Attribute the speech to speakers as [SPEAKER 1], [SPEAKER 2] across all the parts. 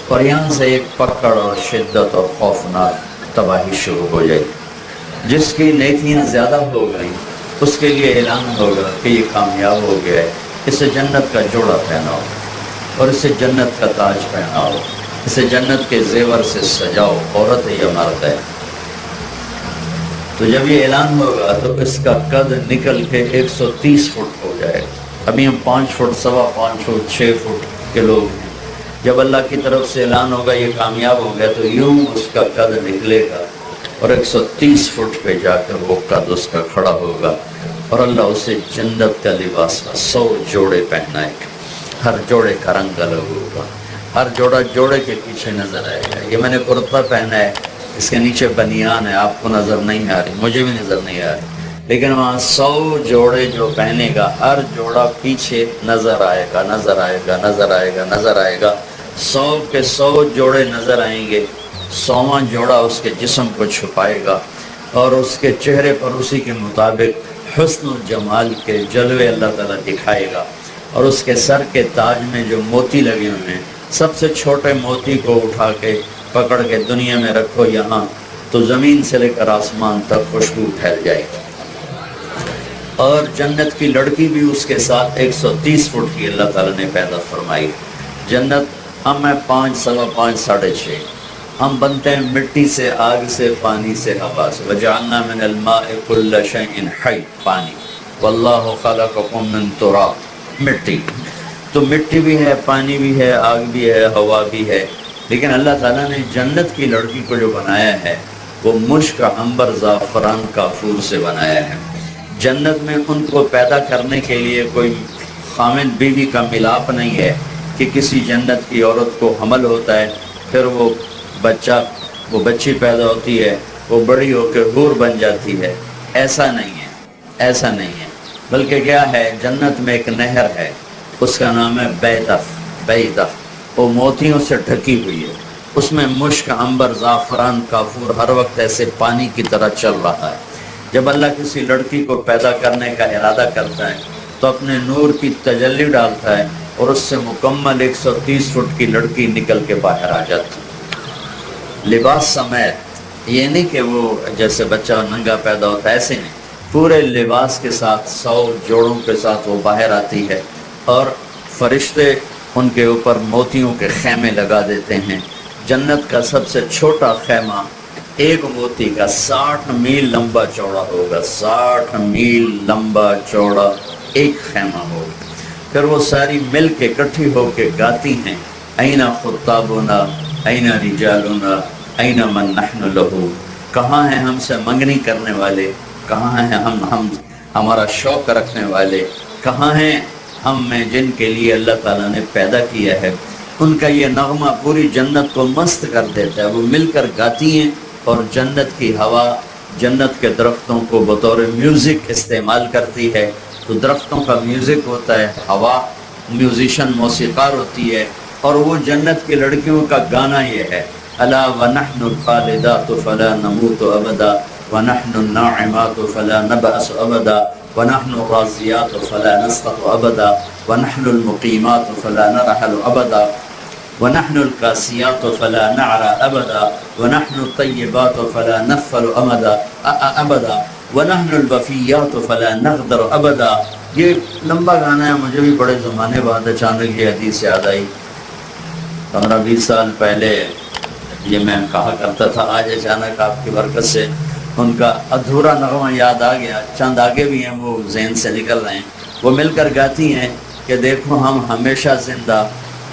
[SPEAKER 1] اور یہاں سے ایک پکڑ اور شدت اور خوفناک تباہی شروع ہو جائے. جس کی نیکیاں زیادہ ہو گئیں اس کے لیے اعلان ہوگا کہ یہ کامیاب ہو گیا ہے، اسے جنت کا جوڑا پہناؤ اور اسے جنت کا تاج پہناؤ، اسے جنت کے زیور سے سجاؤ، عورت ہے یا مرد ہے. تو جب یہ اعلان ہوگا تو اس کا قد نکل کے 130 فٹ ہو جائے گا. ابھی ہم 5 فٹ، 5.25 فٹ، 6 فٹ کے لوگ ہیں. جب اللہ کی طرف سے اعلان ہوگا یہ کامیاب ہو گیا تو یوں اس کا قد نکلے گا اور 130 فٹ پہ جا کر وہ قد اس کا کھڑا ہوگا اور اللہ اسے جنت کا لباس 100 جوڑے پہنائے گا. ہر جوڑے کا رنگ الگ ہوگا، ہر جوڑا جوڑے کے پیچھے نظر آئے گا. یہ میں نے کرتا پہنا ہے، اس کے نیچے بنیان ہے، آپ کو نظر نہیں آ رہی، مجھے بھی نظر نہیں آ رہی، لیکن وہاں 100 جوڑے جو پہنے گا ہر جوڑا پیچھے نظر آئے گا، نظر آئے گا، نظر آئے گا، نظر آئے گا. 100 کے 100 جوڑے نظر آئیں گے. 100واں جوڑا اس کے جسم کو چھپائے گا اور اس کے چہرے پر اسی کے مطابق حسن و جمال کے جلوے اللہ تعالیٰ دکھائے گا. اور اس کے سر کے تاج میں جو موتی لگے ہوئے ہیں، سب سے چھوٹے موتی کو اٹھا کے پکڑ کے دنیا میں رکھو یہاں تو زمین سے لے کر آسمان تک خوشبو پھیل جائے گی. اور جنت کی لڑکی بھی اس کے ساتھ 130 فٹ کی اللہ تعالیٰ نے پیدا فرمائی. جنت ہم ہیں 5، 5.25، 6.5. ہم بنتے ہیں مٹی سے، آگ سے، پانی سے، ہوا سے. وَجَعَلْنَا مِنَ الْمَاءِ كُلَّ شَيْءٍ حَيٍّ، پانی. وَاللَّهُ خَلَقَكُم مِّن تُرَابٍ، مٹی. تو مٹی بھی ہے، پانی بھی ہے، آگ بھی ہے، ہوا بھی ہے. لیکن اللہ تعالیٰ نے جنت کی لڑکی کو جو بنایا ہے وہ مشک، عنبر، زعفران، کافور سے بنایا ہے. جنت میں ان کو پیدا کرنے کے لیے کوئی خامد بیوی کا ملاپ نہیں ہے کہ کسی جنت کی عورت کو حمل ہوتا ہے، پھر وہ بچی پیدا ہوتی ہے، وہ بڑی ہو کے حور بن جاتی ہے. ایسا نہیں ہے، ایسا نہیں ہے. بلکہ کیا ہے، جنت میں ایک نہر ہے، اس کا نام ہے بیدہ. وہ موتیوں سے ڈھکی ہوئی ہے. اس میں مشک، عنبر، زعفران، کافور ہر وقت ایسے پانی کی طرح چل رہا ہے. جب اللہ کسی لڑکی کو پیدا کرنے کا ارادہ کرتا ہے تو اپنے نور کی تجلی ڈالتا ہے اور اس سے مکمل 130 فٹ کی لڑکی نکل کے باہر آ جاتی. لباس سمیت، یہ نہیں کہ وہ جیسے بچہ ننگا پیدا ہوتا ہے، ایسے نہیں، پورے لباس کے ساتھ 100 جوڑوں کے ساتھ وہ باہر آتی ہے اور فرشتے ان کے اوپر موتیوں کے خیمے لگا دیتے ہیں. جنت کا سب سے چھوٹا خیمہ ایک موتی کا 60 میل لمبا چوڑا ہوگا. 60 میل لمبا چوڑا ایک خیمہ ہوگا. پھر وہ ساری مل کے اکٹھی ہو کے گاتی ہیں، اینا خطابنا، اینا رجالنا، اینا من نحن لہو. کہاں ہیں ہم سے منگنی کرنے والے، کہاں ہیں ہم ہمارا شوق رکھنے والے، کہاں ہیں ہم میں جن کے لیے اللہ تعالیٰ نے پیدا کیا ہے. ان کا یہ نغمہ پوری جنت کو مست کر دیتا ہے. وہ مل کر گاتی ہیں اور جنت کی ہوا جنت کے درختوں کو بطور میوزک استعمال کرتی ہے. تو درختوں کا میوزک ہوتا ہے، ہوا میوزیشن، موسیقار ہوتی ہے. اور وہ جنت کی لڑکیوں کا گانا یہ ہے، الا ونحن الخالدات فلا نموت ابدا، ونحن الناعمات فلا نبأس ابدا، ونحن الراضيات فلا نسقط ابدا، ونحن المقيمات فلا نرحل ابدا، ونحن الكاسيات فلا نعرى ابدا، ونحن الطيبات فلا نغفل ابدا، ونحن الوفيات فلا نغدر ابدا. یہ لمبا گانا ہے، مجھے بھی بڑے زمانے بعد اچانک یہ حدیث یاد آئی. 15-20 سال پہلے یہ میں کہا کرتا تھا، آج اچانک آپ کی برکت سے ان کا ادھورا نغمہ یاد آ گیا. چند آگے بھی ہیں وہ ذہن سے نکل رہے ہیں. وہ مل کر گاتی ہیں کہ دیکھو ہم ہمیشہ زندہ،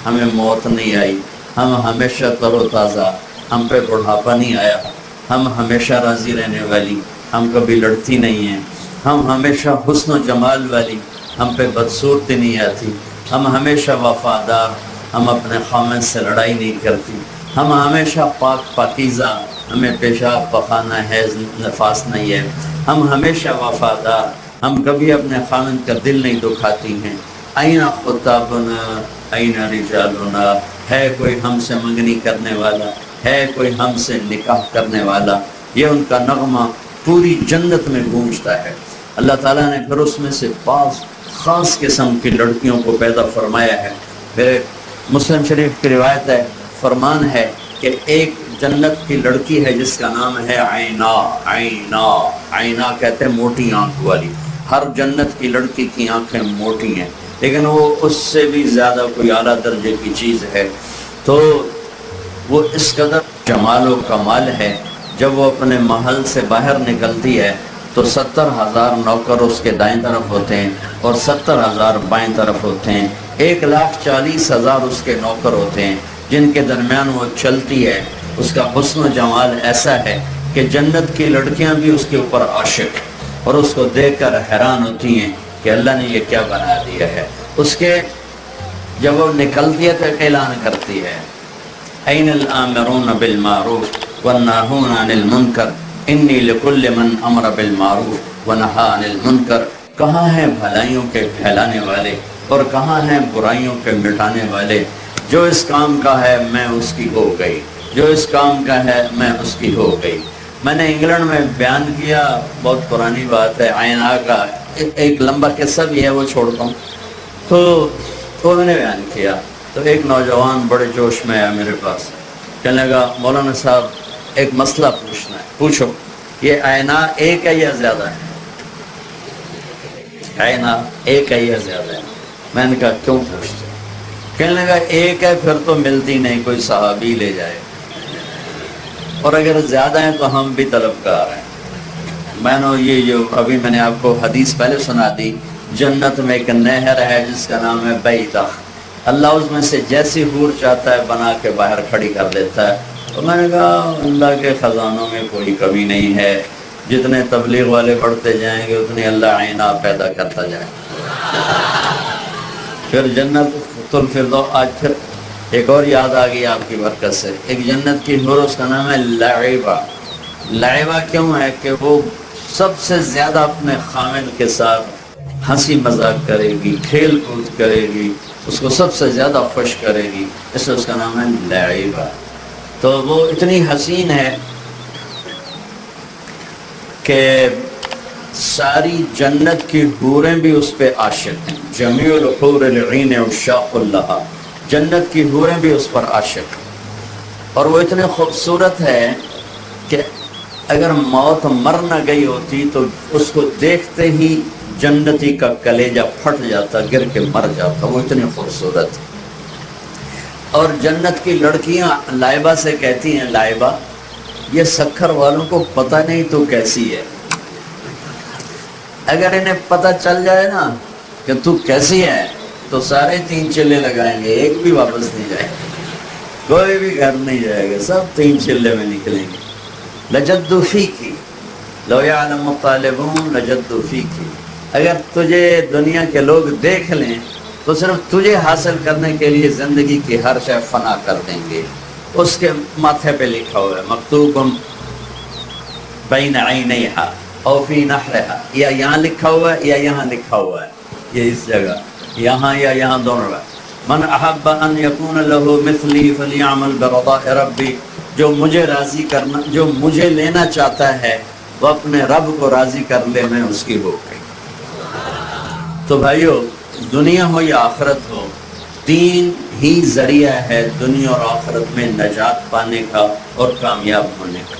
[SPEAKER 1] ہمیں موت نہیں آئی، ہم ہمیشہ تر و تازہ، ہم پہ بڑھاپا نہیں آیا، ہم ہمیشہ راضی رہنے والی، ہم کبھی لڑتی نہیں ہیں، ہم ہمیشہ حسن و جمال والی، ہم پہ بدصورتی نہیں آتی، ہم ہمیشہ وفادار، ہم اپنے خامن سے لڑائی نہیں کرتی، ہم ہمیشہ پاک پاکیزہ، ہمیں پیشاب پخانہ حیض نفاس نہیں ہے، ہم ہمیشہ وفادار، ہم کبھی اپنے خامن کا دل نہیں دکھاتی ہیں. اینا خطابنا، اینا رجالنا، ہے کوئی ہم سے منگنی کرنے والا، ہے کوئی ہم سے نکاح کرنے والا. یہ ان کا نغمہ پوری جنت میں گونجتا ہے. اللہ تعالیٰ نے پھر اس میں سے بعض خاص قسم کی لڑکیوں کو پیدا فرمایا ہے. پھر مسلم شریف کی روایت ہے، فرمان ہے کہ ایک جنت کی لڑکی ہے جس کا نام ہے عینا۔ عینا، عینا کہتے ہیں موٹی آنکھ والی۔ ہر جنت کی لڑکی کی آنکھیں موٹی ہیں، لیکن وہ اس سے بھی زیادہ کوئی اعلیٰ درجے کی چیز ہے۔ تو وہ اس قدر جمال و کمال ہے، جب وہ اپنے محل سے باہر نکلتی ہے تو 70,000 نوکر اس کے دائیں طرف ہوتے ہیں اور 70,000 بائیں طرف ہوتے ہیں۔ 1,40,000 اس کے نوکر ہوتے ہیں جن کے درمیان وہ چلتی ہے۔ اس کا حسن و جمال ایسا ہے کہ جنت کی لڑکیاں بھی اس کے اوپر عاشق اور اس کو دیکھ کر حیران ہوتی ہیں کہ اللہ نے یہ کیا بنا دیا ہے۔ اس کے جب وہ نکلتی ہے تو ایک اعلان کرتی ہے، این الآمرون بالمعروف والناہون عن المنکر انی لکل من امر بالمعروف ونہا عن المنکر۔ کہاں ہیں بھلائیوں کے پھیلانے والے اور کہاں ہیں برائیوں کے مٹانے والے؟ جو اس کام کا ہے میں اس کی ہو گئی، جو اس کام کا ہے میں اس کی ہو گئی۔ میں نے انگلینڈ میں بیان کیا، بہت پرانی بات ہے، عینا کا ایک لمبا قصہ بھی ہے، وہ چھوڑتا ہوں۔ تو میں نے بیان کیا تو ایک نوجوان بڑے جوش میں آیا میرے پاس، کہنے لگا مولانا صاحب ایک مسئلہ پوچھنا ہے۔ پوچھو، یہ عینا ایک ہے یا زیادہ ہے؟ عینا ایک ہے یا زیادہ ہے؟ میں نے کہا کیوں پوچھتے؟ کہنے لگا ایک ہے پھر تو ملتی نہیں، کوئی صحابی لے جائے، اور اگر زیادہ ہیں تو ہم بھی طلبگار ہیں۔ میں نے یہ جو ابھی میں نے آپ کو حدیث پہلے سنا دی، جنت میں ایک نہر ہے جس کا نام ہے بیضہ، اللہ اس میں سے جیسی حور چاہتا ہے بنا کے باہر کھڑی کر دیتا ہے۔ تو میں نے کہا اللہ کے خزانوں میں کوئی کمی نہیں ہے، جتنے تبلیغ والے بڑھتے جائیں گے اتنی اللہ عینا پیدا کرتا جائے۔ پھر جنت الفردوس، آج پھر ایک اور یاد آ گئی آپ کی برکت سے، ایک جنت کی حور اس کا نام ہے لعبہ۔ لعبہ کیوں ہے کہ وہ سب سے زیادہ اپنے خامن کے ساتھ ہنسی مذاق کرے گی، کھیل کود کرے گی، اس کو سب سے زیادہ خوش کرے گی، اس لیے اس کا نام ہے لعبہ۔ تو وہ اتنی حسین ہے کہ ساری جنت کی حوریں بھی اس پہ عاشق ہیں۔ جمیع الحور العین عشاق اللہ، جنت کی حوریں بھی اس پر عاشق ہیں، اور وہ اتنے خوبصورت ہے کہ اگر موت مر نہ گئی ہوتی تو اس کو دیکھتے ہی جنتی کا کلیجہ پھٹ جاتا، گر کے مر جاتا، وہ اتنی خوبصورت ہے۔ اور جنت کی لڑکیاں لائبہ سے کہتی ہیں، لائبہ یہ سکھر والوں کو پتہ نہیں تو کیسی ہے، اگر انہیں پتہ چل جائے نا کہ تو کیسی ہے تو سارے 3 چلے لگائیں گے، ایک بھی واپس نہیں جائے گا، کوئی بھی گھر نہیں جائے گا، سب 3 چلے میں نکلیں گے۔ لجدوا فیکی لو یعلم الطالبون لجدوا فیکی، اگر تجھے دنیا کے لوگ دیکھ لیں تو صرف تجھے حاصل کرنے کے لیے زندگی کی ہر شے فنا کر دیں گے۔ اس کے ماتھے پہ لکھا ہوا ہے مکتوب بین عینیہا او فی نحرہا، یا یہاں لکھا ہوا ہے یا یہاں لکھا ہوا ہے، یہ اس جگہ یہاں یا یہاں دونوں ہے۔ من احب ان یکون لہ مثلی فلیعمل برضاء ربی، جو مجھے راضی کرنا، جو مجھے لینا چاہتا ہے وہ اپنے رب کو راضی کر لے، میں اس کی ہو گئی۔ تو بھائیو، دنیا ہو یا آخرت ہو، دین ہی ذریعہ ہے دنیا اور آخرت میں نجات پانے کا اور کامیاب ہونے کا۔